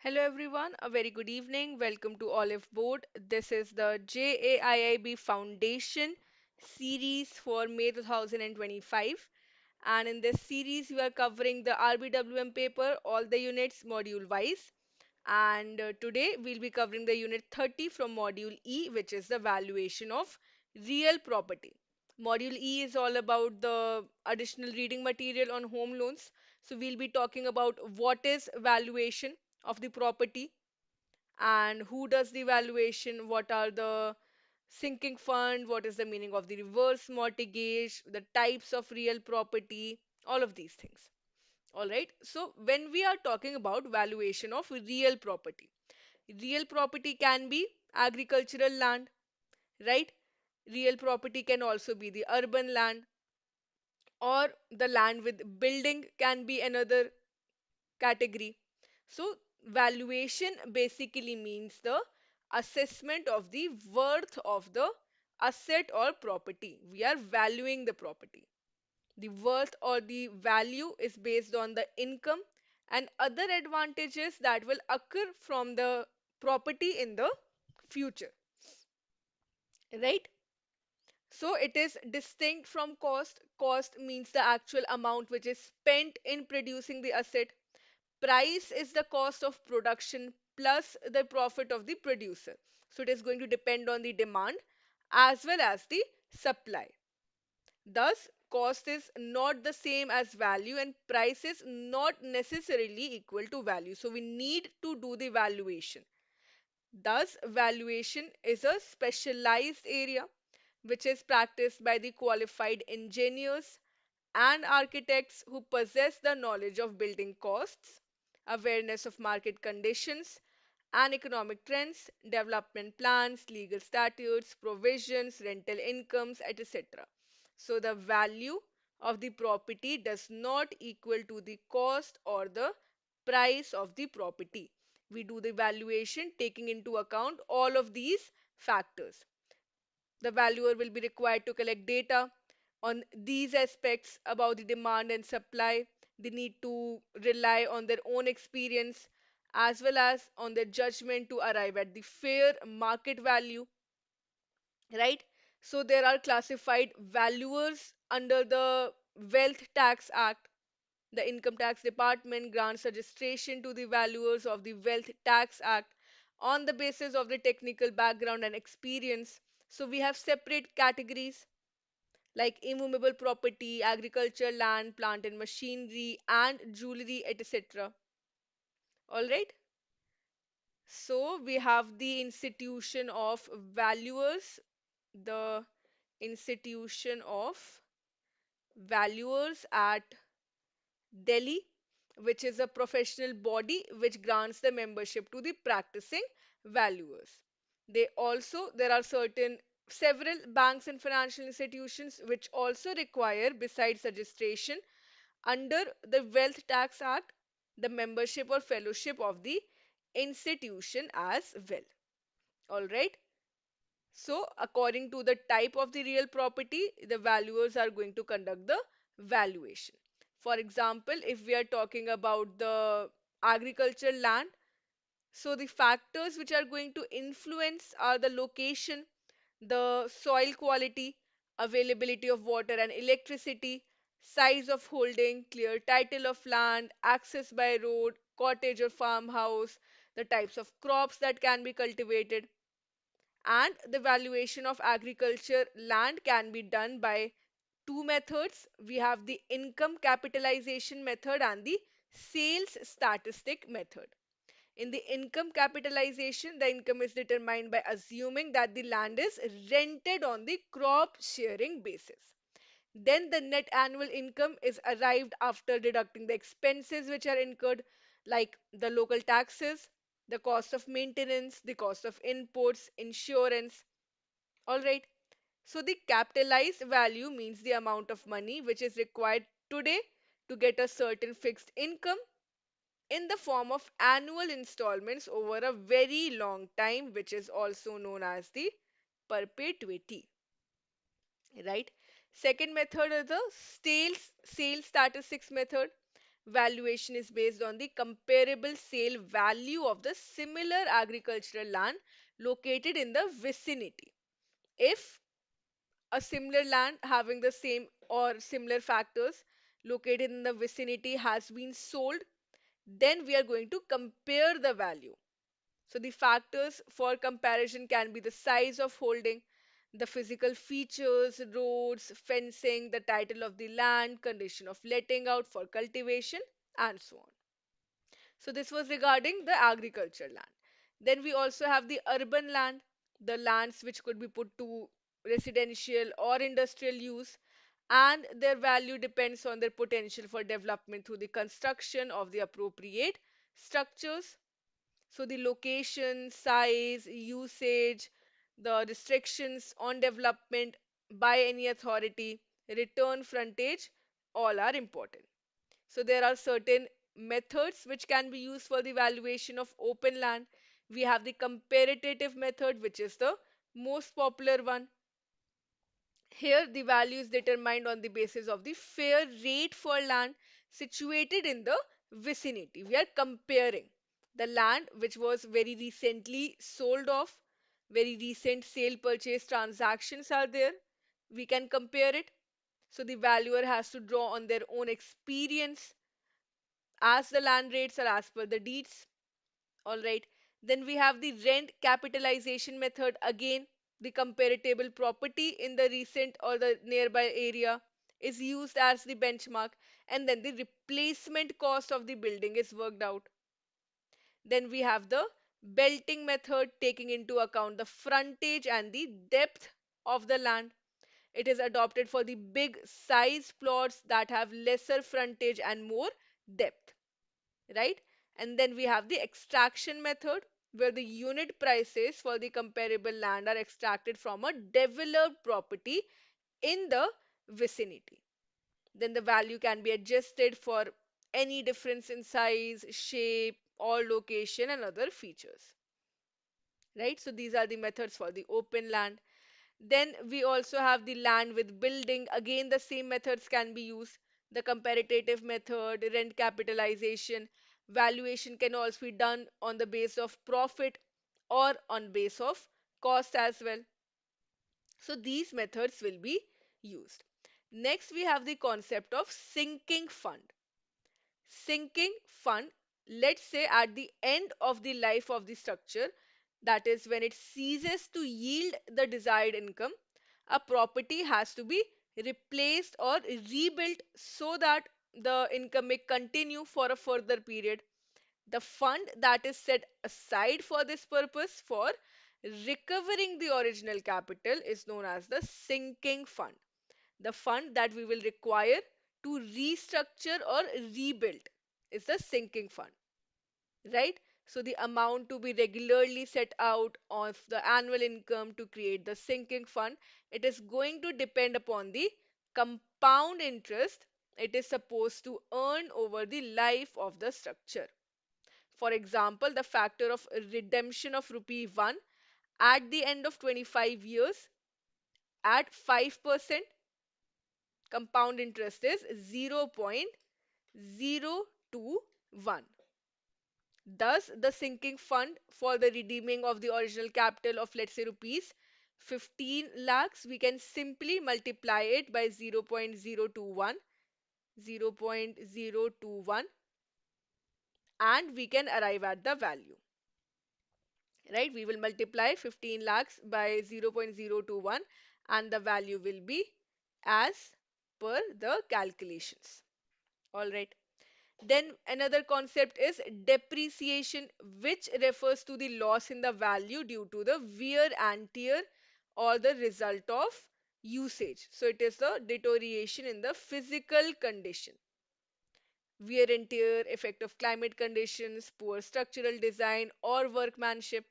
Hello everyone, a very good evening. Welcome to Oliveboard. This is the JAIIB Foundation series for May 2025. And in this series, we are covering the RBWM paper, all the units module wise. And today we'll be covering the unit 30 from module E, which is the valuation of real property. Module E is all about the additional reading material on home loans. So we'll be talking about what is valuation of the property and who does the valuation, what are the sinking fund, what is the meaning of the reverse mortgage, the types of real property, all of these things. All right. So when we are talking about valuation of real property can be agricultural land, right? Real property can also be the urban land, or the land with building can be another category. So, valuation basically means the assessment of the worth of the asset or property. We are valuing the property. The worth or the value is based on the income and other advantages that will occur from the property in the future, right? So it is distinct from cost. Cost means the actual amount which is spent in producing the asset. Price is the cost of production plus the profit of the producer. So it is going to depend on the demand as well as the supply. Thus, cost is not the same as value and price is not necessarily equal to value. So we need to do the valuation. Thus, valuation is a specialized area which is practiced by the qualified engineers and architects who possess the knowledge of building costs, awareness of market conditions and economic trends, development plans, legal statutes, provisions, rental incomes, etc. So the value of the property does not equal to the cost or the price of the property. We do the valuation taking into account all of these factors. The valuer will be required to collect data on these aspects about the demand and supply. They need to rely on their own experience as well as on their judgment to arrive at the fair market value, right? So there are classified valuers under the Wealth Tax Act. The Income Tax Department grants registration to the valuers of the Wealth Tax Act on the basis of the technical background and experience. So we have separate categories like immovable property, agriculture, land, plant and machinery, and jewelry, etc. All right. So we have the institution of valuers, the institution of valuers at Delhi, which is a professional body which grants the membership to the practicing valuers. There are several banks and financial institutions which also require, besides registration under the Wealth Tax Act, the membership or fellowship of the institution as well. All right. So, according to the type of the real property, the valuers are going to conduct the valuation. For example, if we are talking about the agricultural land, so the factors which are going to influence are the location, the soil quality, availability of water and electricity, size of holding, clear title of land, access by road, cottage or farmhouse, the types of crops that can be cultivated, and the valuation of agriculture land can be done by two methods. We have the income capitalization method and the sales statistic method. In the income capitalization, the income is determined by assuming that the land is rented on the crop sharing basis. Then the net annual income is arrived after deducting the expenses which are incurred, like the local taxes, the cost of maintenance, the cost of inputs, insurance. All right. So the capitalized value means the amount of money which is required today to get a certain fixed income in the form of annual installments over a very long time, which is also known as the perpetuity, right? Second method is the sales statistics method. valuation is based on the comparable sale value of the similar agricultural land located in the vicinity. If a similar land having the same or similar factors located in the vicinity has been sold, then we are going to compare the value. So the factors for comparison can be the size of holding, the physical features, roads, fencing, the title of the land, condition of letting out for cultivation, and so on. So this was regarding the agricultural land. Then we also have the urban land, the lands which could be put to residential or industrial use, and their value depends on their potential for development through the construction of the appropriate structures. So the location, size, usage, the restrictions on development by any authority, return frontage, all are important. So there are certain methods which can be used for the valuation of open land. We have the comparative method, which is the most popular one. Here, the value is determined on the basis of the fair rate for land situated in the vicinity. We are comparing the land which was very recently sold off, very recent sale purchase transactions are there. We can compare it. So the valuer has to draw on their own experience as the land rates are as per the deeds. All right. Then we have the rent capitalization method. Again, the comparable property in the recent or the nearby area is used as the benchmark, and then the replacement cost of the building is worked out. Then we have the belting method, taking into account the frontage and the depth of the land. It is adopted for the big size plots that have lesser frontage and more depth, right? And then we have the extraction method, where the unit prices for the comparable land are extracted from a developed property in the vicinity. Then the value can be adjusted for any difference in size, shape, or location and other features, right? So these are the methods for the open land. Then we also have the land with building. Again, the same methods can be used. The comparative method, rent capitalization, valuation can also be done on the base of profit or on base of cost as well. So these methods will be used. Next, we have the concept of sinking fund. Sinking fund, let's say at the end of the life of the structure, that is when it ceases to yield the desired income, a property has to be replaced or rebuilt so that the income may continue for a further period. The fund that is set aside for this purpose for recovering the original capital is known as the sinking fund. The fund that we will require to restructure or rebuild is the sinking fund, right? So the amount to be regularly set out of the annual income to create the sinking fund, it is going to depend upon the compound interest it is supposed to earn over the life of the structure. For example, the factor of redemption of rupee 1 at the end of 25 years at 5%, compound interest is 0.021. Thus, the sinking fund for the redeeming of the original capital of, let's say, rupees 15 lakhs, we can simply multiply it by 0.021, 0.021, and we can arrive at the value, right? We will multiply 15 lakhs by 0.021 and the value will be as per the calculations. All right. Then another concept is depreciation, which refers to the loss in the value due to the wear and tear or the result of usage. So it is the deterioration in the physical condition. Wear and tear, effect of climate conditions, poor structural design or workmanship.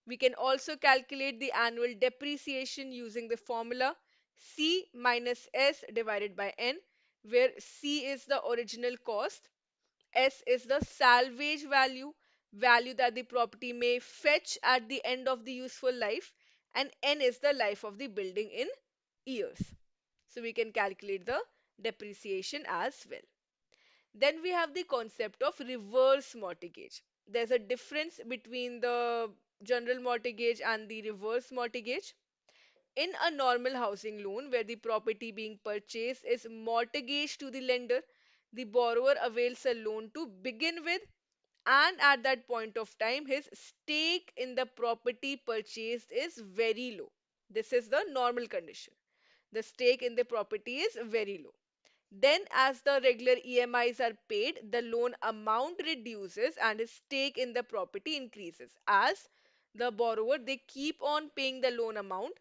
We can also calculate the annual depreciation using the formula C minus S divided by N, where C is the original cost, S is the salvage value, value that the property may fetch at the end of the useful life, and N is the life of the building in years. So we can calculate the depreciation as well. Then we have the concept of reverse mortgage. There's a difference between the general mortgage and the reverse mortgage. In a normal housing loan where the property being purchased is mortgaged to the lender, the borrower avails a loan to begin with, and at that point of time, his stake in the property purchased is very low. This is the normal condition. The stake in the property is very low. Then, as the regular EMIs are paid, the loan amount reduces and his stake in the property increases. As the borrower, they keep on paying the loan amount,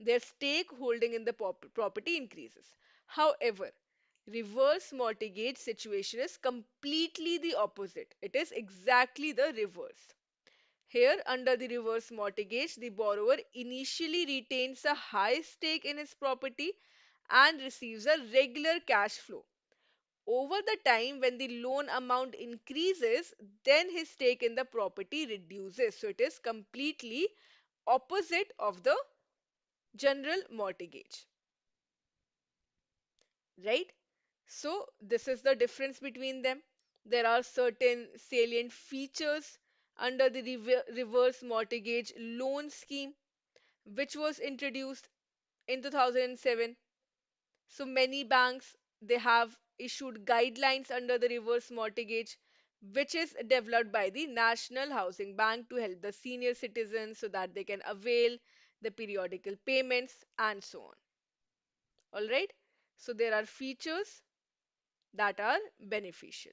their stake holding in the property increases. However, reverse mortgage situation is completely the opposite. It is exactly the reverse. Here, under the reverse mortgage, the borrower initially retains a high stake in his property and receives a regular cash flow. Over the time, when the loan amount increases, then his stake in the property reduces. So it is completely opposite of the general mortgage, right? So this is the difference between them. There are certain salient features under the reverse mortgage loan scheme, which was introduced in 2007. So many banks, they have issued guidelines under the reverse mortgage, which is developed by the National Housing Bank to help the senior citizens so that they can avail the periodical payments and so on. All right. So there are features that are beneficial.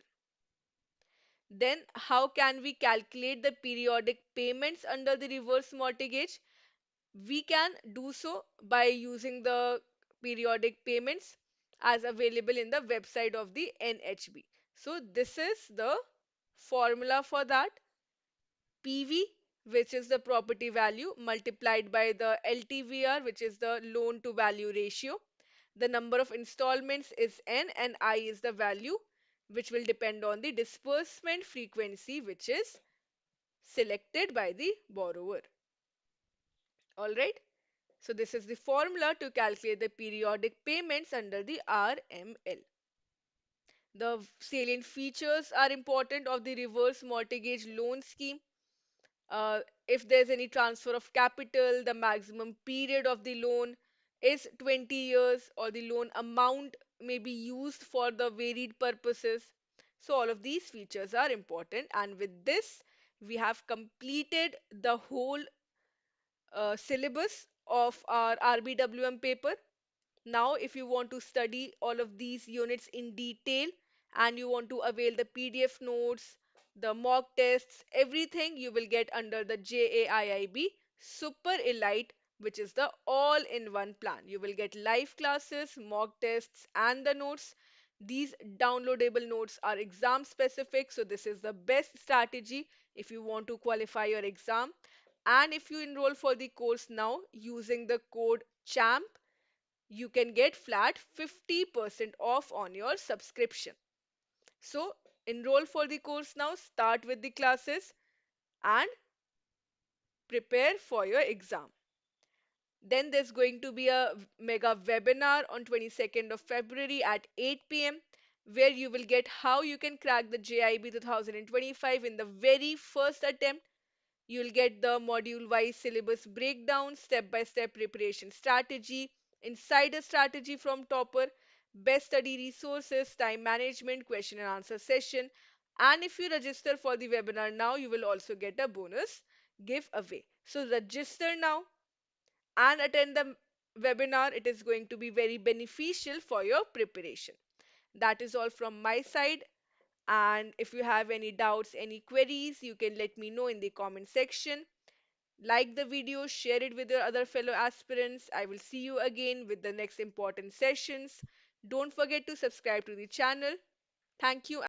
Then, how can we calculate the periodic payments under the reverse mortgage? We can do so by using the periodic payments as available in the website of the NHB. So, this is the formula for that. PV, which is the property value, multiplied by the LTVR, which is the loan to value ratio. The number of installments is N, and I is the value, which will depend on the disbursement frequency, which is selected by the borrower. All right. So this is the formula to calculate the periodic payments under the RML. The salient features are important of the reverse mortgage loan scheme. If there's any transfer of capital, the maximum period of the loan is 20 years, or the loan amount may be used for the varied purposes. So, all of these features are important, and with this, we have completed the whole syllabus of our RBWM paper. Now, if you want to study all of these units in detail and you want to avail the PDF notes, the mock tests, everything you will get under the JAIIB Super Elite, which is the all-in-one plan. You will get live classes, mock tests, and the notes. These downloadable notes are exam specific, so this is the best strategy if you want to qualify your exam. And if you enroll for the course now using the code CHAMP, you can get flat 50% off on your subscription. So, enroll for the course now, start with the classes, and prepare for your exam. Then there's going to be a mega webinar on 22nd of February at 8 p.m. where you will get how you can crack the JIB 2025 in the very first attempt. You'll get the module wise syllabus breakdown, step by step preparation strategy, insider strategy from topper, best study resources, time management, question and answer session. And if you register for the webinar now, you will also get a bonus giveaway. So register now and attend the webinar. It is going to be very beneficial for your preparation. That is all from my side. And if you have any doubts, any queries, you can let me know in the comment section. Like the video, share it with your other fellow aspirants. I will see you again with the next important sessions. Don't forget to subscribe to the channel. Thank you.